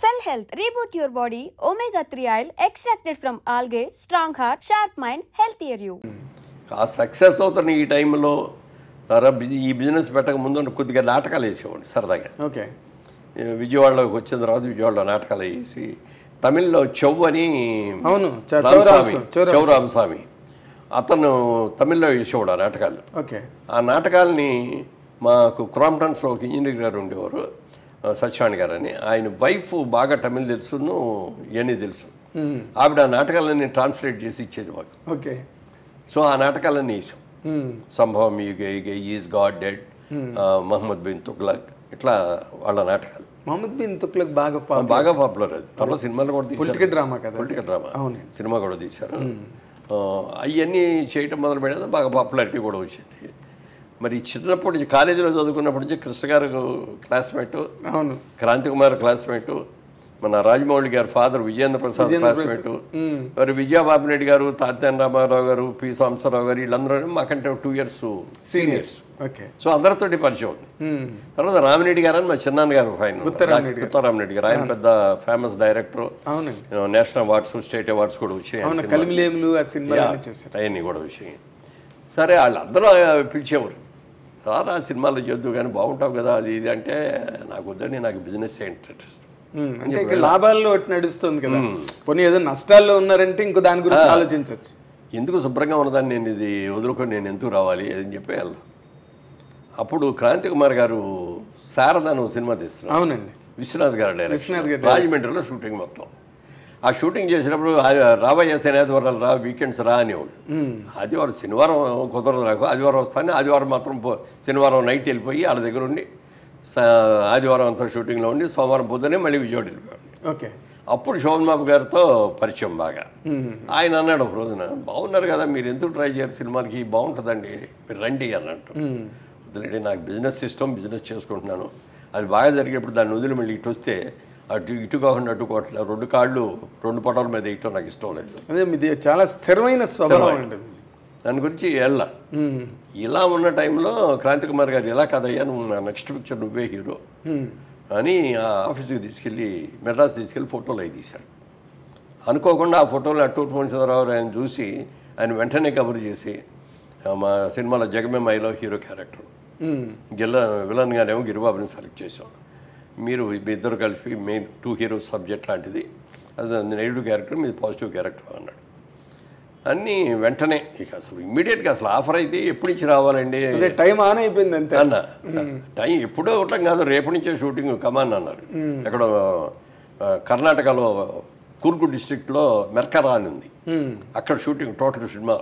Cell Health, reboot your body, omega-3 oil, extracted from algae, strong heart, sharp mind, healthier you. ఆ success అవుతున్న ఈ టైంలో ఈ business పెట్టక ముందు కొద్దిగా నాటకాలు వేసేవాడిని సరదాగా. ఓకే. విజయవాడలోకి వచ్చిన తర్వాత విజయవాడలో నాటకాలు వేసి తమిళ్లో చెవ్ అని చౌరామస్వామి అతను తమిళ్లో వేసేవాడు ఆ నాటకాలు. ఓకే. ఆ నాటకాలని మాకు క్రాంప్టన్స్లో ఒక ఇంజనీర్ గారు ఉండేవారు, సత్యవాణి గారు అని. ఆయన వైఫ్ బాగా తమిళ్ తెలుసును, ఇవన్నీ తెలుసు. ఆవిడ ఆ నాటకాలన్నీ ట్రాన్స్లేట్ చేసి ఇచ్చేది మాకు. ఓకే. సో ఆ నాటకాలన్నీ వేసాం. Sambhavam is God dead, Muhammad bin Tughlaq, ఇట్లా వాళ్ళ నాటకాలు. మహమ్మద్ బిన్ తుగ్లక్ బాగా పాపులర్. అది తర్వాత సినిమాలు కూడా తీశారు, పొలిటికల్ డ్రామా సినిమా కూడా తీశారు. అవన్నీ చేయటం మొదలు పెట్టేది బాగా పాపులారిటీ కూడా వచ్చింది. మరి చిన్నప్పటి నుంచి కాలేజీలో చదువుకున్నప్పటి నుంచి కృష్ణ గారు క్లాస్మేటు, అవును, క్రాంతి కుమార్ క్లాస్మేటు, మన రాజమౌళి గారు ఫాదర్ విజయేంద్ర ప్రసాద్ క్లాస్మేటు, మరి విజయబాబురెడ్డి గారు, తాత్యాన రామారావు గారు, పి సాంబశివరావు గారు, వీళ్ళందరూ మాకంటే 2 years సీనియర్స్. ఓకే. సో అందరితోటి పరిచయం ఉంది. తర్వాత రామిరెడ్డి గారు అని మా చిన్నాన్న గారు ఆయన ఉత్తరామిరెడ్డి గారు, ఆయన పెద్ద famous director, national awards, state awards కూడా వచ్చాయి, అవన్నీ కూడా వచ్చాయి. సరే వాళ్ళందరూ పిలిచేవారు, సార్ ఆ సినిమాలో చేద్దు కానీ బాగుంటావు కదా అది ఇది అంటే, నాకు వద్దండి, నాకు బిజినెస్ ఇంట్రెస్ట్. అంటే ఇక్కడ లాభాల్లో నడుస్తుంది కదా, పోనీ ఏదో నష్టాల్లో ఉన్నారంటే ఇంకో దాని గురించి ఆలోచించవచ్చు. ఎందుకు శుభ్రంగా ఉన్నదాన్ని నేను ఇది వదులుకొని నేను ఎందుకు రావాలి అని చెప్పి వెళ్ళాం. అప్పుడు క్రాంతి కుమార్ గారు శారదాను సినిమా తీస్తున్నారు. అవునండి. విశ్వనాథ్ గారు డైరెక్టర్, రాజమండ్రిలో షూటింగ్ మొత్తం. ఆ షూటింగ్ చేసినప్పుడు రాబోయే శనివారాలు రా, వీకెండ్స్ రా అనేవాడు. ఆదివారం శనివారం కుదరదు నాకు, ఆదివారం వస్తాను, ఆదివారం మాత్రం శనివారం నైట్ వెళ్ళిపోయి వాళ్ళ దగ్గర ఉండి ఆదివారం అంతా షూటింగ్లో ఉండి సోమవారం పొద్దునే మళ్ళీ విజయవాడ వెళ్ళిపోయాడు. ఓకే. అప్పుడు శోభన్ బాబు గారితో పరిచయం బాగా. ఆయన అన్నాడు ఒక రోజున, బాగున్నారు కదా మీరు, ఎందుకు ట్రై చేయరు సినిమాకి, బాగుంటుందండి మీరు రండి అన్నట్టు. వదిలేండి, నాకు బిజినెస్ సిస్టమ్, బిజినెస్ చేసుకుంటున్నాను, అది బాగా జరిగేప్పుడు దాన్ని వదిలి మళ్ళీ ఇటు వస్తే ఇటు కాకుండా అటు కోట్ల 2 కాళ్ళు 2 పటాల మీద ఇటు నాకు ఇష్టం లేదు. అదే మీది చాలా స్థిరమైన స్వభావం అండి. దాని గురించి ఇలా ఉన్న టైంలో క్రాంతి కుమార్ గారు ఇలా కదయ్యా, నువ్వు నా నెక్స్ట్ పిక్చర్ నువ్వే హీరో అని ఆ ఆఫీస్కి తీసుకెళ్ళి మెడ్రాస్ తీసుకెళ్ళి ఫోటోలు అవి తీశారు. అనుకోకుండా ఆ ఫోటోలు అట్టూరు పంచరావు ఆయన చూసి ఆయన వెంటనే కవర్ చేసి, మా సినిమాలో జగమేమాయిలో హీరో క్యారెక్టర్ విలన్గానేమో గిరిబాబుని సెలెక్ట్ చేసాం, మీరు మీ ఇద్దరు కలిపి మెయిన్ 2 heroes సబ్జెక్ట్ లాంటిది, అది నెగిటివ్ క్యారెక్టర్, మీది పాజిటివ్ క్యారెక్టర్ అన్నాడు. అన్నీ వెంటనే ఇక అసలు ఇమ్మీడియట్గా అసలు ఆఫర్ అయితే ఎప్పటి నుంచి రావాలండి, టైం ఆన్ అయిపోయింది అంతే అన్న. టైం ఎప్పుడో ఉండటం కాదు, రేపటి నుంచే షూటింగ్ కమాన్ అన్నారు. ఎక్కడో కర్ణాటకలో కూర్గు డిస్ట్రిక్ట్లో మెర్కరా అని ఉంది, అక్కడ షూటింగ్ టోటల్ సినిమా.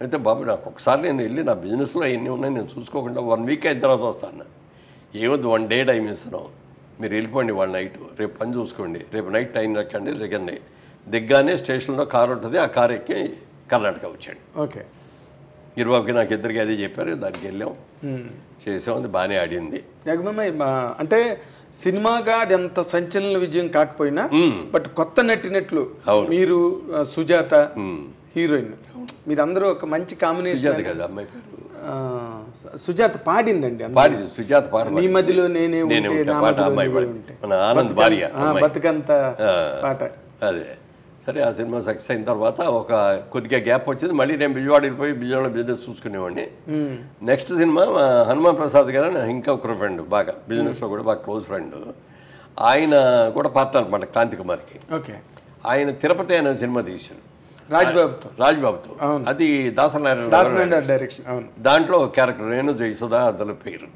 అయితే బాబు నాకు ఒకసారి నేను వెళ్ళి నా బిజినెస్లో ఎన్ని ఉన్నాయి నేను చూసుకోకుండా 1 week అయిన తర్వాత వస్తాను. ఏమొద్దు, 1 day టైం ఇస్తున్నాం, మీరు వెళ్ళిపోండి వాళ్ళ నైట్, రేపు పని చూసుకోండి, రేపు నైట్ టైం ఎక్కండి, దిగండి. దిగ్గానే స్టేషన్లో కారు ఉంటుంది, ఆ కారు ఎక్కి కర్ణాటక వచ్చాడు. ఓకే. గిరిబాబుకి నాకు ఇద్దరికి అదే చెప్పారు, దానికి వెళ్ళాం, చేసాం, అది బాగానే ఆడింది. అంటే సినిమాగా అది అంత సంచలన విజయం కాకపోయినా బట్ కొత్త నటినట్లు మీరు, సుజాత హీరోయిన్, మీరందరూ ఒక మంచి కాంబినేషన్ కదా. అమ్మాయి పేరు సుజాత పాడిందండి, పాడింది సుజాత పాట, నీ మధ్యలో నేనే ఆనంద్ భార్య బతుకంత పాట. అదే. సరే ఆ సినిమా సక్సెస్ అయిన తర్వాత ఒక కొద్దిగా గ్యాప్ వచ్చింది, మళ్ళీ నేను విజయవాడ వెళ్ళిపోయి విజయవాడ బిజినెస్ చూసుకునేవాడిని. నెక్స్ట్ సినిమా హనుమాన్ ప్రసాద్ గారు ఇంకా ఒక ఫ్రెండ్, బాగా బిజినెస్లో కూడా బాగా క్లోజ్ ఫ్రెండ్, ఆయన కూడా పార్ట్నర్ అనమాట క్రాంతి కుమార్కి. ఓకే. ఆయన తిరుపతి అనే సినిమా తీశాడు రాజ్బాబుతో, అది దాసనారాయణ డైరెక్షన్. దాంట్లో క్యారెక్టర్ నేను జయసుధా అందులో పేరు.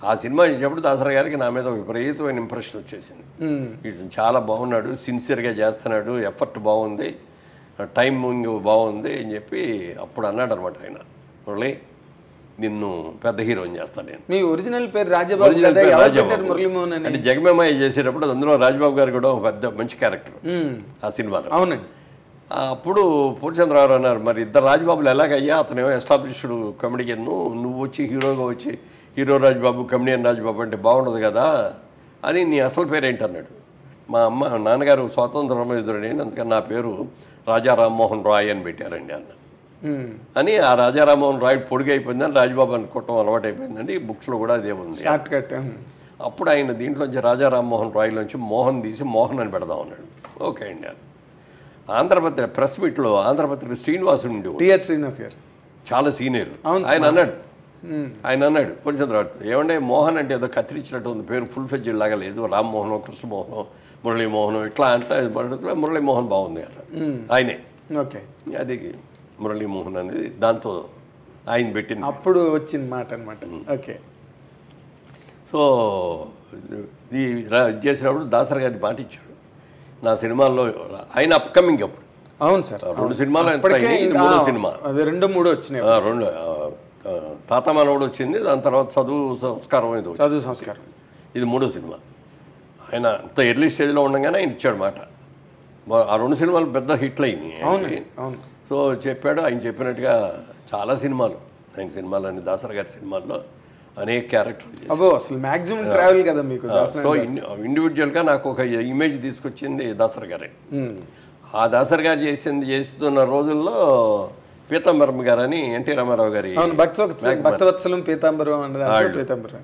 ఆ సినిమా చేసేప్పుడు దాసరా గారికి నా మీద విపరీతమైన ఇంప్రెషన్ వచ్చేసింది. ఇతను చాలా బాగున్నాడు, సిన్సియర్గా చేస్తున్నాడు, ఎఫర్ట్ బాగుంది, టైమింగ్ బాగుంది అని చెప్పి అప్పుడు అన్నాడు అనమాట ఆయన, మురళి నిన్ను పెద్ద హీరోని చేస్తాను నేను. మీ ఒరిజినల్ పేరు రాజబాబు అంటే జగమేమాయ చేసేటప్పుడు అందులో రాజబాబు గారు కూడా పెద్ద మంచి క్యారెక్టర్ ఆ సినిమాలో. అవునండి. అప్పుడు పూర్ణచంద్రరావు అన్నారు, మరి ఇద్దరు రాజబాబులు ఎలాగయ్యా, అతనేమో ఎస్టాబ్లిష్డ్ కమెడియన్, నువ్వు వచ్చి హీరోగా వచ్చి హీరో రాజబాబు కమెడియన్ రాజబాబు అంటే బాగుండదు కదా అని, నీ అసలు పేరు ఏంటన్నాడు. మా నాన్నగారు స్వాతంత్ర సమరయోధుడు, అందుకని నా పేరు రాజా రామ్మోహన్ రాయ్ అని పెట్టారండి అన్న. అని ఆ రాజా రామ్మోహన్ రాయ్ పొడిగైపోయిందని రాజబాబు అనుకోవటం అలవాటు అయిపోయిందండి, బుక్స్లో కూడా అదే ఉంది. అప్పుడు ఆయన దీంట్లోంచి రాజా రామ్మోహన్ రాయ్లోంచి మోహన్ తీసి మోహన్ అని పెడదాం అన్నాడు. ఓకే అండి. ఆంధ్రపత్రిక ప్రెస్ మీట్లో ఆంధ్రపత్రిక శ్రీనివాసుడు ఉండేవాడు, టిఆర్ శ్రీనివాస్ గారు చాలా సీనియర్. ఆయన అన్నాడు కొంచెం తర్వాత, ఏమంటే మోహన్ అంటే ఏదో కత్తిరించినట్టు ఉంది, పేరు ఫుల్ ఫెడ్జ్ లాగా లేదు, రామ్మోహన్ కృష్ణమోహన్ మురళీమోహన్ ఇట్లా అంటే మురళీమోహన్ బాగుంది అన్న ఆయనే. ఓకే, అది మురళీమోహన్ అనేది దాంతో ఆయన పెట్టింది, అప్పుడు వచ్చింది మాట అనమాట. ఓకే, సో ఇది చేసినప్పుడు దాసరి గారిని మాట ఇచ్చాడు నా సినిమాల్లో. ఆయన అప్కమింగ్ అప్పుడు. అవును సార్, 2 సినిమాలు ఎంత అయినాయి, ఇది 3వ సినిమా. అది 2, 3 వచ్చినాయి. 2 తాత మనవడు వచ్చింది, దాని తర్వాత చదువు సంస్కారం ఇది వచ్చింది. చదువు సంస్కారం ఇది 3వ సినిమా. ఆయన అంత ఎర్లీ స్టేజ్లో ఉండగానే ఆయన ఇచ్చాడు మాట. ఆ 2 సినిమాలు పెద్ద హిట్లు అయినాయి. అవును. సో చెప్పాడు, ఆయన చెప్పినట్టుగా చాలా సినిమాలు, ఆయన సినిమాలని దాసరి గారి సినిమాల్లో అనేక క్యారెక్టర్లు. అబ్బో, అసలు మాక్సిమం ట్రావెల్ కదా మీకు. సో ఇండివిజువల్గా నాకు ఒక ఇమేజ్ తీసుకొచ్చింది దాసరి గారే. ఆ దాసరి గారు చేస్తున్న రోజుల్లో పీతాంబరం గారు అని ఎన్టీ రామారావు గారి భక్తవత్సలం పీతాంబరం.